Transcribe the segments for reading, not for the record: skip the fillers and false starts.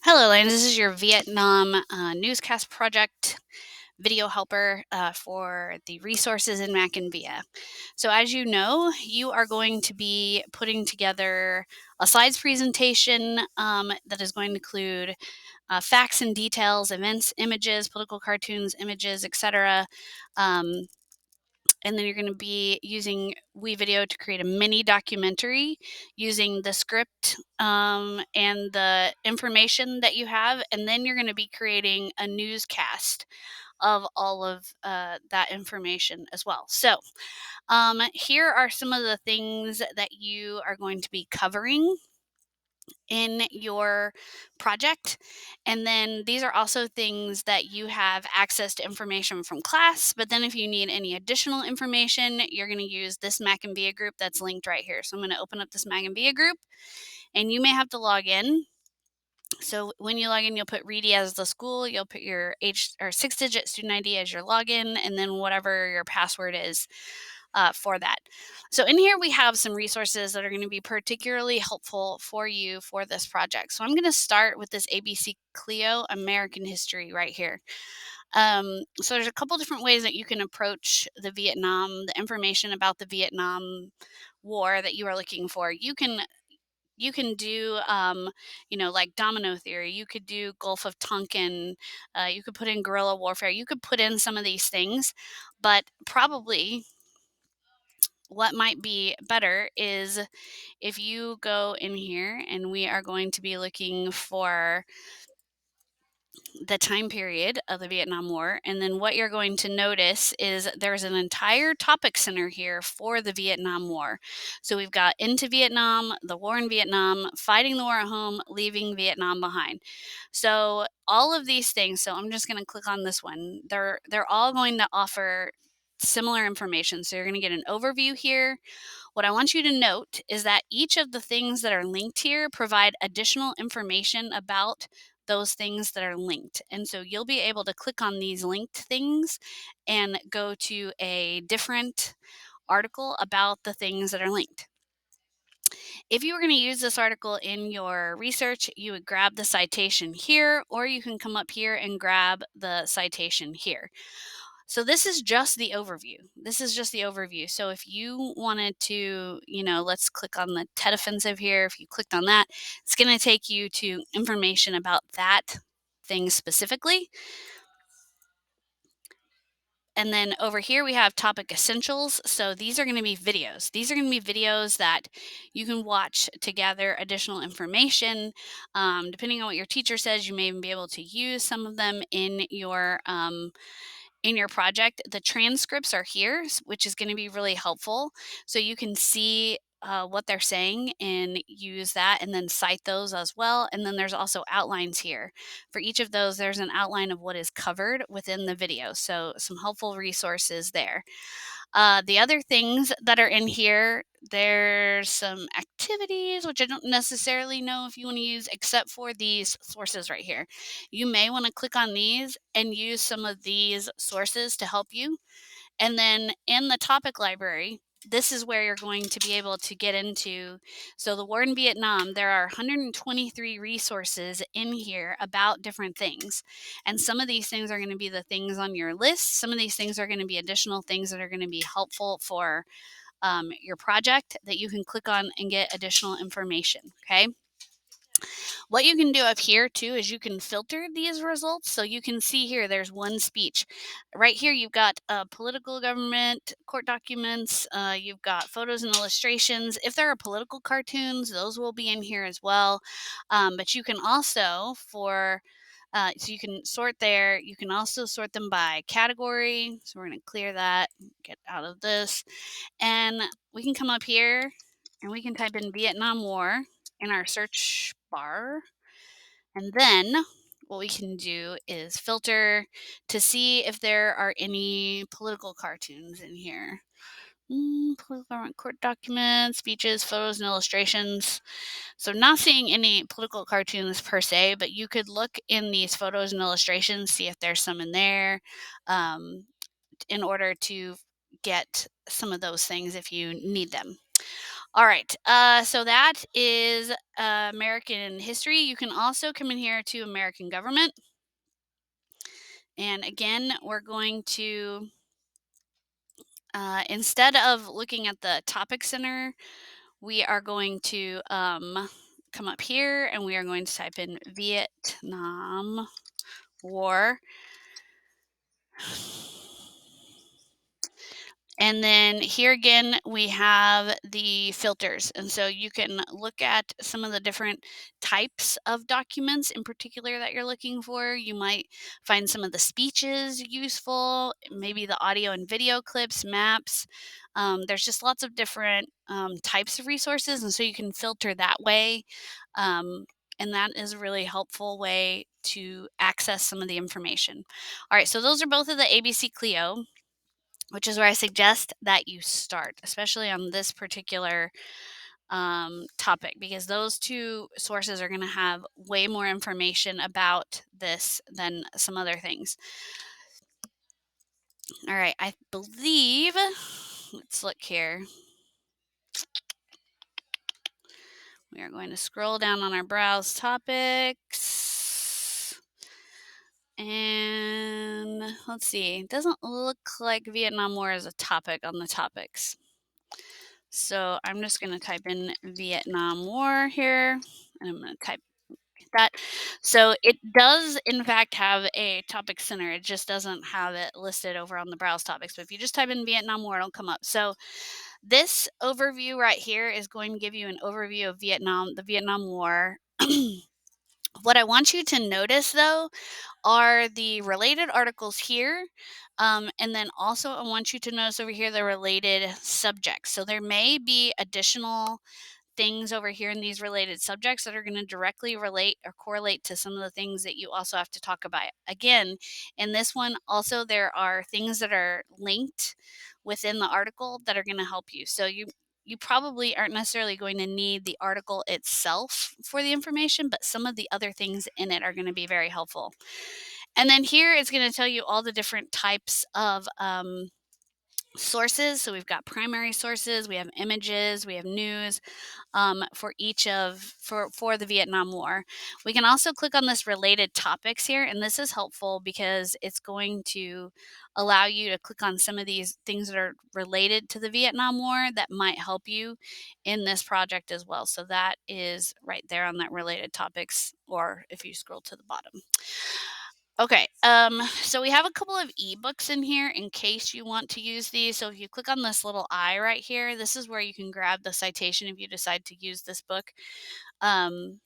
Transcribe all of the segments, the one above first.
Hello, Lane. This is your Vietnam Newscast project video helper for the resources in Mac and Via. So, as you know, you are going to be putting together a slides presentation that is going to include facts and details, events, images, political cartoons, images, etc. Um, and then you're going to be using WeVideo to create a mini documentary using the script and the information that you have. And then you're going to be creating a newscast of all of that information as well. So here are some of the things that you are going to be covering in your project. And then these are also things that you have access to information from class. But then if you need any additional information, you're going to use this Mac and Via group that's linked right here. So I'm going to open up this Mac and Via group, and you may have to log in. So when you log in, you'll put Reedy as the school, you'll put your 6-digit student ID as your login, and then whatever your password is for that. So in here, we have some resources that are going to be particularly helpful for you for this project. So I'm going to start with this ABC Clio American History right here. So there's a couple different ways that you can approach the information about the Vietnam War that you are looking for. You can do, like domino theory. You could do Gulf of Tonkin. You could put in guerrilla warfare. You could put in some of these things, but probably what might be better is if you go in here, and we are going to be looking for the time period of the Vietnam War. And then what you're going to notice is there's an entire topic center here for the Vietnam War. So we've got into Vietnam, the war in Vietnam, fighting the war at home, leaving Vietnam behind. So all of these things, so I'm just going to click on this one. They're all going to offer similar information. So you're going to get an overview here. What I want you to note is that each of the things that are linked here provide additional information about those things that are linked. And so you'll be able to click on these linked things and go to a different article about the things that are linked. If you were going to use this article in your research, you would grab the citation here, or you can come up here and grab the citation here. So this is just the overview. This is just the overview. So if you wanted to, let's click on the TED offensive here. If you clicked on that, it's going to take you to information about that thing specifically. And then over here, we have topic essentials. So these are going to be videos. These are going to be videos that you can watch to gather additional information. Depending on what your teacher says, you may even be able to use some of them in your project. The transcripts are here, which is going to be really helpful. So you can see what they're saying and use that and then cite those as well. And then there's also outlines here. For each of those, there's an outline of what is covered within the video. So some helpful resources there. The other things that are in here, there's some activities, which I don't necessarily know if you want to use, except for these sources right here. You may want to click on these and use some of these sources to help you. And then in the topic library, this is where you're going to be able to get into. So the war in Vietnam, there are 123 resources in here about different things. And some of these things are going to be the things on your list. Some of these things are going to be additional things that are going to be helpful for your project that you can click on and get additional information. Okay. What you can do up here too is you can filter these results. So you can see here, there's one speech. Right here, you've got political government, court documents, you've got photos and illustrations. If there are political cartoons, those will be in here as well. But you can also, so you can sort there. You can also sort them by category. So we're going to clear that, get out of this. And we can come up here and we can type in Vietnam War in our search bar. And then what we can do is filter to see if there are any political cartoons in here. Political government court documents, speeches, photos, and illustrations. So not seeing any political cartoons per se, but you could look in these photos and illustrations, see if there's some in there, in order to get some of those things if you need them. All right. So that is American history. You can also come in here to American government. And again, we're going to, instead of looking at the topic center, we are going to come up here and we are going to type in Vietnam War. And then here again, we have the filters. And so you can look at some of the different types of documents in particular that you're looking for. You might find some of the speeches useful, maybe the audio and video clips, maps. There's just lots of different types of resources. And so you can filter that way. And that is a really helpful way to access some of the information. All right, so those are both of the ABC Clio, which is where I suggest that you start, especially on this particular topic, because those two sources are going to have way more information about this than some other things. All right, I believe, let's look here. We are going to scroll down on our browse topics. And let's see, it doesn't look like Vietnam War is a topic on the topics. So I'm just going to type in Vietnam War here, and I'm going to type that. So it does, in fact, have a topic center. It just doesn't have it listed over on the browse topics. But if you just type in Vietnam War, it'll come up. So this overview right here is going to give you an overview of Vietnam, the Vietnam War. What I want you to notice, though, are the related articles here. And then also I want you to notice over here the related subjects. So there may be additional things over here in these related subjects that are going to directly relate or correlate to some of the things that you also have to talk about. Again, in this one, also there are things that are linked within the article that are going to help you. So you probably aren't necessarily going to need the article itself for the information, but some of the other things in it are going to be very helpful. And then here it's going to tell you all the different types of sources. So we've got primary sources, we have images, we have news for each of for the Vietnam War. We can also click on this related topics here, and this is helpful because it's going to allow you to click on some of these things that are related to the Vietnam War that might help you in this project as well. So that is right there on that related topics, or if you scroll to the bottom. Okay, so we have a couple of ebooks in here in case you want to use these. So if you click on this little eye right here, this is where you can grab the citation if you decide to use this book. I don't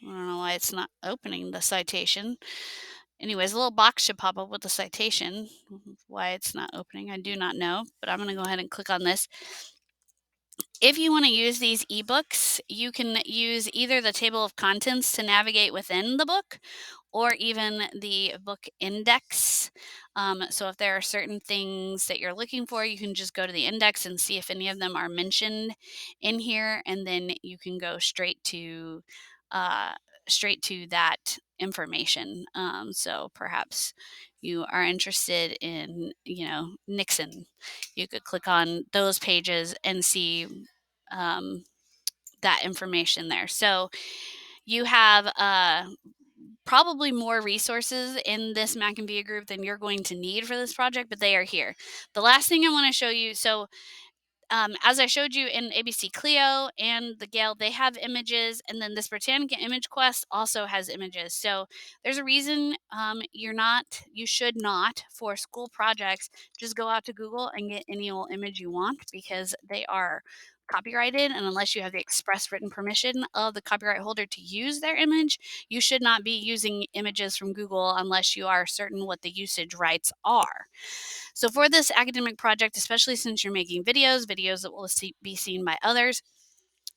know why it's not opening the citation. Anyways, a little box should pop up with the citation. Why it's not opening, I do not know, but I'm going to go ahead and click on this. If you want to use these ebooks, you can use either the table of contents to navigate within the book or even the book index. So if there are certain things that you're looking for, you can just go to the index and see if any of them are mentioned in here, and then you can go straight to that information. So perhaps you are interested in, Nixon. You could click on those pages and see that information there. So you have probably more resources in this Mac and Via group than you're going to need for this project, but they are here. The last thing I want to show you, so as I showed you in ABC Clio and the Gale, they have images, and then this Britannica Image Quest also has images. So there's a reason you should not, for school projects, just go out to Google and get any old image you want, because they are copyrighted, and unless you have the express written permission of the copyright holder to use their image, you should not be using images from Google unless you are certain what the usage rights are. So for this academic project, especially since you're making videos that will be seen by others,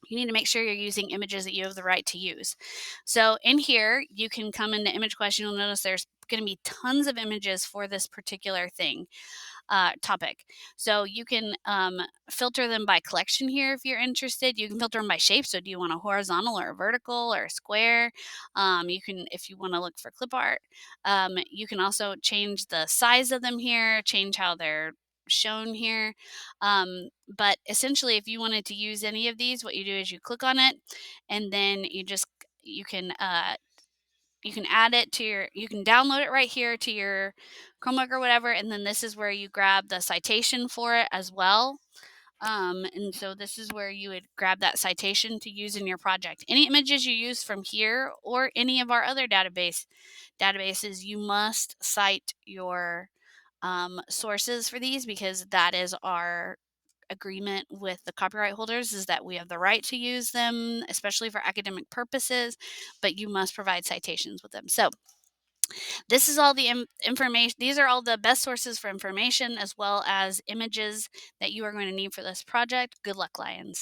you need to make sure you're using images that you have the right to use. So in here, you can come into Image Quest. You'll notice there's going to be tons of images for this particular topic. So you can filter them by collection here if you're interested. You can filter them by shape. So do you want a horizontal or a vertical or a square? You can, if you want to look for clip art, you can also change the size of them here, change how they're shown here. But essentially, if you wanted to use any of these, what you do is you click on it, and then you can you can add it to your you can download it right here to your Chromebook or whatever, and then this is where you grab the citation for it as well. And so this is where you would grab that citation to use in your project. Any images you use from here or any of our other databases, you must cite your sources for these, because that is our agreement with the copyright holders, is that we have the right to use them, especially for academic purposes, but you must provide citations with them. So this is all the information. These are all the best sources for information as well as images that you are going to need for this project. Good luck, Lions.